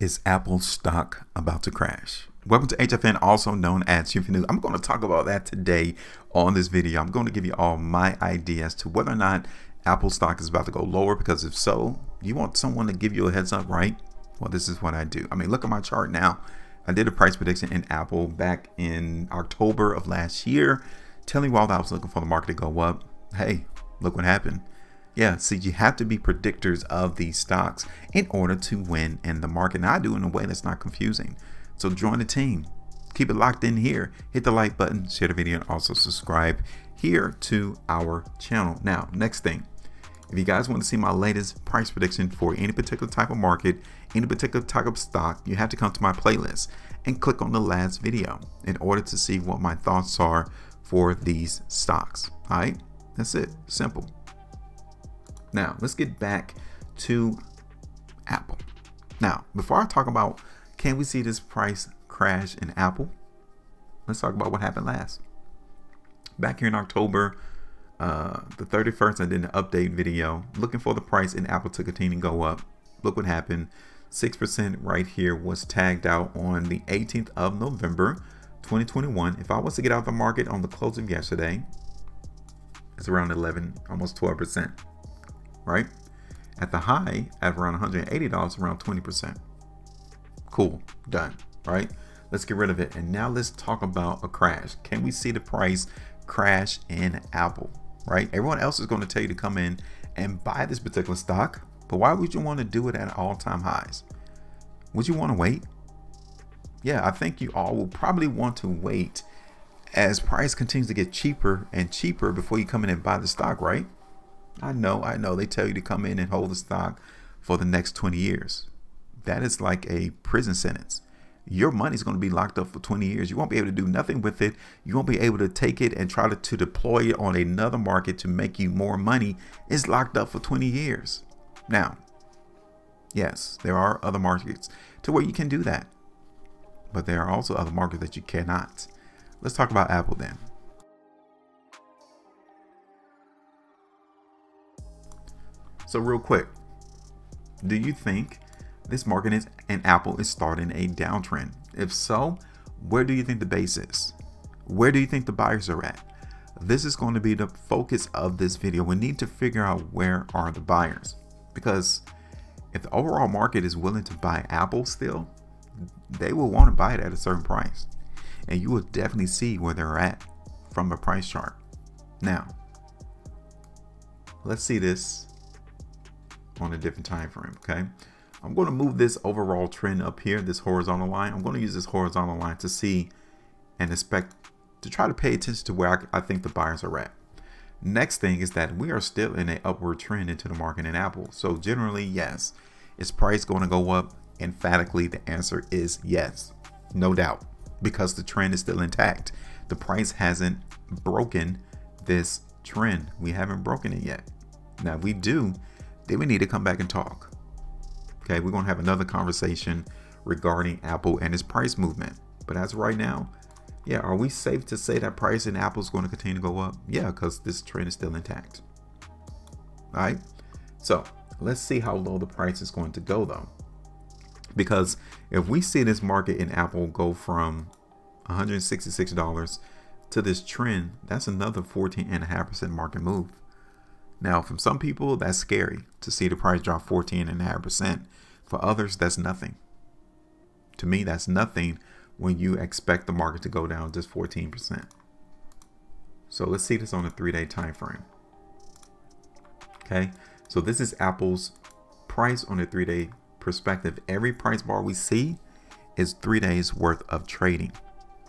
Is Apple stock about to crash? Welcome to HueFin, also known as HueFin. I'm going to talk about that today on this video. I'm going to give you all my idea as to whether or not Apple stock is about to go lower, because if so, you want someone to give you a heads up, right? Well, this is what I do. I mean, look at my chart now. I did a price prediction in Apple back in October of last year, telling you all that I was looking for the market to go up. Hey, look what happened. Yeah, see, you have to be predictors of these stocks in order to win in the market. And I do in a way that's not confusing. So join the team. Keep it locked in here. Hit the like button, share the video, and also subscribe here to our channel. Now, next thing, if you guys want to see my latest price prediction for any particular type of market, any particular type of stock, you have to come to my playlist and click on the last video in order to see what my thoughts are for these stocks. All right, that's it. Simple. Now, let's get back to Apple. Now, before I talk about can we see this price crash in Apple, let's talk about what happened last. Back here in October, the 31st, I did an update video looking for the price in Apple to continue to go up. Look what happened. 6% right here was tagged out on the 18th of November, 2021. If I was to get out of the market on the close of yesterday, it's around 11, almost 12%. Right? At the high, at around $180, around 20%. Cool, done, right? Let's get rid of it. And now let's talk about a crash. Can we see the price crash in Apple, right? Everyone else is going to tell you to come in and buy this particular stock, but why would you want to do it at all-time highs? Would you want to wait? Yeah, I think you all will probably want to wait as price continues to get cheaper and cheaper before you come in and buy the stock, right? I know. They tell you to come in and hold the stock for the next 20 years. That is like a prison sentence. Your money is going to be locked up for 20 years. You won't be able to do nothing with it. You won't be able to take it and try to deploy it on another market to make you more money. It's locked up for 20 years. Now, yes, there are other markets to where you can do that, but there are also other markets that you cannot. Let's talk about Apple then. So real quick, do you think this market and Apple is starting a downtrend? If so, where do you think the base is? Where do you think the buyers are at? This is going to be the focus of this video. We need to figure out where are the buyers, because if the overall market is willing to buy Apple still, they will want to buy it at a certain price, and you will definitely see where they're at from a price chart. Now, let's see this on a different time frame. Okay, I'm going to move this overall trend up here, this horizontal line. I'm going to use this horizontal line to see and expect to try to pay attention to where I think the buyers are at. Next thing is that we are still in an upward trend into the market in Apple. So generally, yes. Is price going to go up? Emphatically, the answer is yes, no doubt, because the trend is still intact. The price hasn't broken this trend. We haven't broken it yet. Now, if we do, then we need to come back and talk. Okay, we're going to have another conversation regarding Apple and its price movement. But as of right now, yeah, are we safe to say that price in Apple is going to continue to go up? Yeah, because this trend is still intact. All right, so let's see how low the price is going to go though. Because if we see this market in Apple go from $166 to this trend, that's another 14.5% market move. Now, from some people, that's scary to see the price drop 14.5%. For others, that's nothing. To me, that's nothing when you expect the market to go down just 14%. So let's see this on a 3-day time frame. Okay, so this is Apple's price on a 3-day perspective. Every price bar we see is 3 days worth of trading.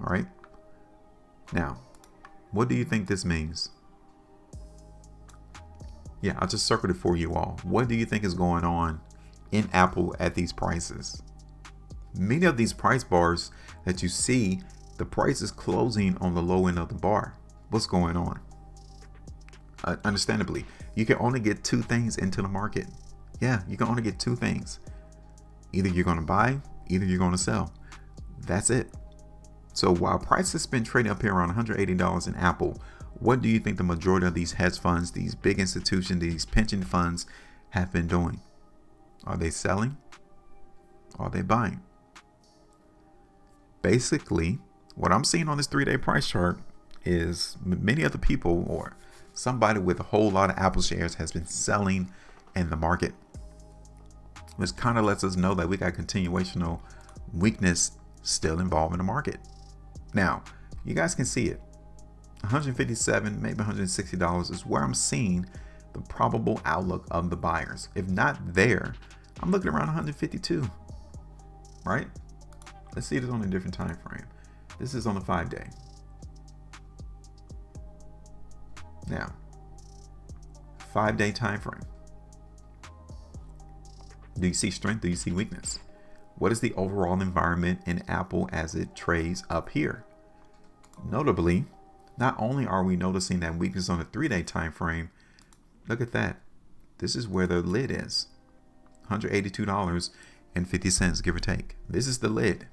All right. Now, what do you think this means? Yeah, I just circled it for you all. What do you think is going on in Apple at these prices? Many of these price bars that you see, the price is closing on the low end of the bar. What's going on? Understandably, you can only get two things into the market. Yeah, you can only get two things. Either you're going to buy, either you're going to sell. That's it. So while price has been trading up here around $180 in Apple, what do you think the majority of these hedge funds, these big institutions, these pension funds have been doing? Are they selling? Are they buying? Basically, what I'm seeing on this 3-day price chart is many other people or somebody with a whole lot of Apple shares has been selling in the market, which kind of lets us know that we got continuational weakness still involved in the market. Now, you guys can see it. 157, maybe $160 is where I'm seeing the probable outlook of the buyers. If not there, I'm looking around 152, right? Let's see this on a different time frame. This is on a 5-day. Now, 5-day time frame. Do you see strength? Do you see weakness? What is the overall environment in Apple as it trades up here? Notably, not only are we noticing that weakness on the 3-day time frame, look at that. This is where the lid is. $182.50, give or take. This is the lid.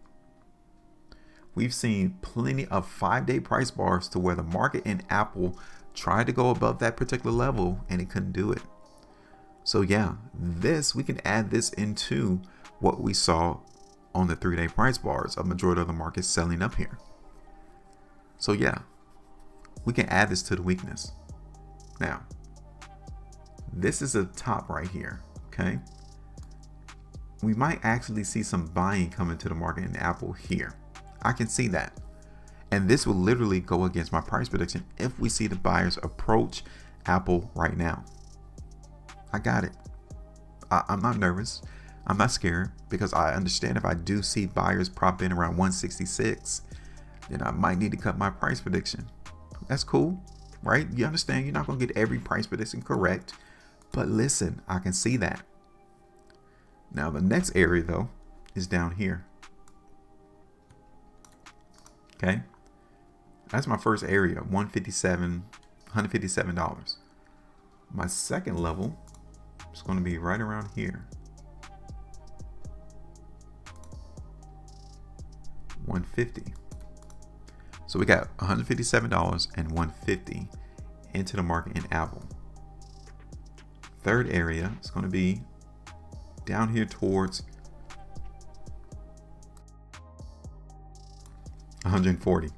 We've seen plenty of 5-day price bars to where the market in Apple tried to go above that particular level and it couldn't do it. So yeah, we can add this into what we saw on the 3-day price bars, a majority of the market selling up here. So yeah, we can add this to the weakness. Now, this is a top right here, okay? We might actually see some buying coming to the market in Apple here. I can see that. And this will literally go against my price prediction if we see the buyers approach Apple right now. I got it. I'm not nervous. I'm not scared because I understand if I do see buyers prop in around 166, then I might need to cut my price prediction. That's cool, right? You understand you're not going to get every price prediction correct, but listen, I can see that. Now the next area though is down here. Okay. That's my first area, $157. My second level is going to be right around here. 150. So we got $157 and 150 into the market in Apple. Third area is going to be down here towards 140.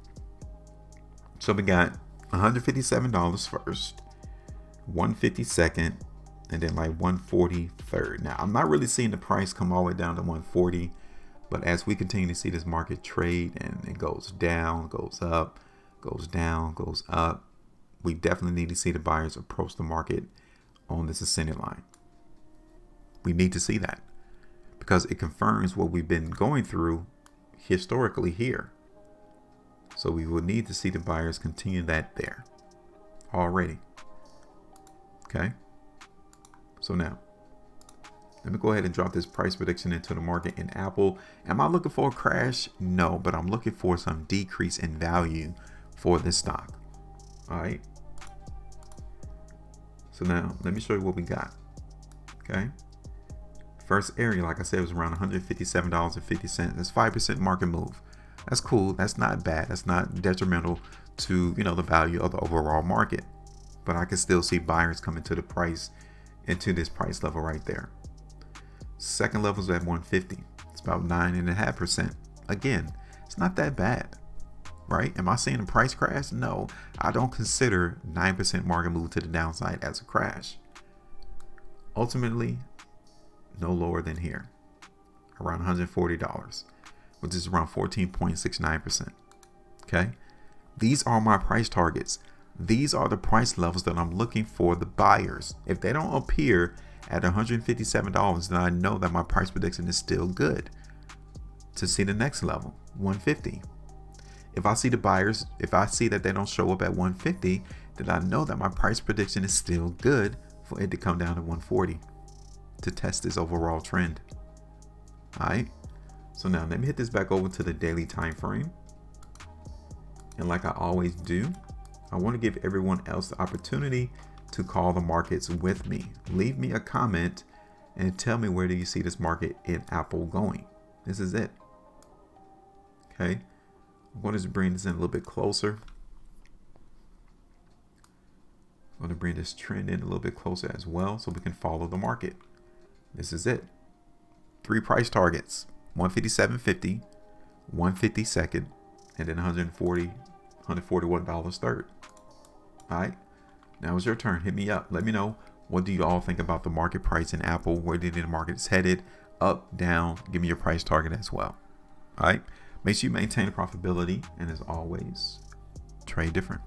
So we got $157 first, 150 second, and then like 140 third. Now I'm not really seeing the price come all the way down to 140, but as we continue to see this market trade and it goes down, goes up, goes down, goes up, we definitely need to see the buyers approach the market on this ascending line. We need to see that because it confirms what we've been going through historically here. So we will need to see the buyers continue that there already. Okay. So now let me go ahead and drop this price prediction into the market in Apple. Am I looking for a crash? No, but I'm looking for some decrease in value for this stock. All right. So now let me show you what we got. Okay. First area, like I said, was around $157.50. That's 5% market move. That's cool. That's not bad. That's not detrimental to, the value of the overall market. But I can still see buyers coming to the price into this price level right there. Second level is at 150. It's about 9.5%. Again, it's not that bad, right? Am I seeing a price crash? No, I don't consider 9% market move to the downside as a crash. Ultimately, no lower than here, around $140, which is around 14.69%. Okay, these are my price targets. These are the price levels that I'm looking for the buyers. If they don't appear at $157, then I know that my price prediction is still good to see the next level, 150. If I see the buyers, if I see that they don't show up at 150, then I know that my price prediction is still good for it to come down to 140 to test this overall trend. All right. So now let me hit this back over to the daily time frame. And like I always do, I want to give everyone else the opportunity to call the markets with me. Leave me a comment and tell me, where do you see this market in Apple going? This is it. Okay. I'm going to bring this in a little bit closer. I'm going to bring this trend in a little bit closer as well so we can follow the market. This is it. 3 price targets. 157.50, 152nd, and then $141 third. All right, now it's your turn. Hit me up. Let me know, what do you all think about the market price in Apple? Where do you think the market is headed? Up, down? Give me your price target as well. All right, make sure you maintain profitability, and as always, trade different.